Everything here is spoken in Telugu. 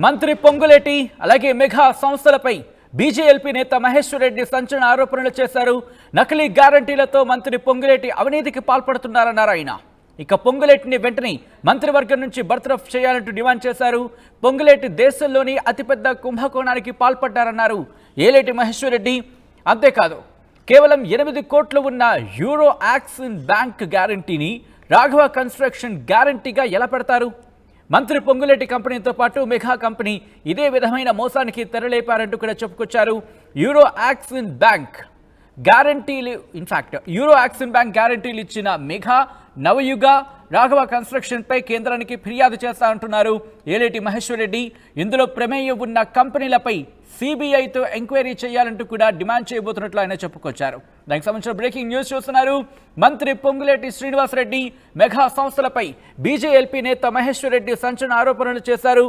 మంత్రి పొంగులేటి అలాగే మెగా సంస్థలపై బీజేఎల్పీ నేత మహేశ్వర్ రెడ్డి సంచలన ఆరోపణలు చేశారు. నకిలీ గ్యారంటీలతో మంత్రి పొంగులేటి అవినీతికి పాల్పడుతున్నారన్నారు ఆయన. ఇక పొంగులేటిని వెంటనే మంత్రివర్గం నుంచి బర్తరఫ్ చేయాలంటూ డిమాండ్ చేశారు. పొంగులేటి దేశంలోని అతిపెద్ద కుంభకోణానికి పాల్పడ్డారన్నారు ఏలేటి మహేశ్వర్ రెడ్డి. అంతేకాదు, కేవలం 8 కోట్లు ఉన్న యూరో యాక్సిన్ బ్యాంక్ గ్యారంటీని రాఘవ కన్స్ట్రక్షన్ గ్యారంటీగా ఎలా పెడతారు? మంత్రి పొంగులేటి కంపెనీతో పాటు మెగా కంపెనీ ఇదే విధమైన మోసానికి తెరలేపారంటూ కూడా చెప్పుకొచ్చారు. యూరో యాక్సిన్ బ్యాంక్ గ్యారంటీలు ఇచ్చిన మెగా, నవయుగ, రాఘవ కన్స్ట్రక్షన్ పై కేంద్రానికి ఫిర్యాదు చేస్తా అంటున్నారు ఏలేటి మహేశ్వర్ రెడ్డి. ఇందులో ప్రమేయం ఉన్న కంపెనీలపై సిబిఐతో ఎంక్వైరీ చేయాలంటూ కూడా డిమాండ్ చేయబోతున్నట్లు ఆయన చెప్పుకొచ్చారు. దానికి సంబంధించిన బ్రేకింగ్ న్యూస్ చూస్తున్నారు. మంత్రి పొంగులేటి శ్రీనివాసరెడ్డి మెగా సంస్థలపై బీజేఎల్పీ నేత మహేశ్వర్ రెడ్డి సంచలన ఆరోపణలు చేశారు.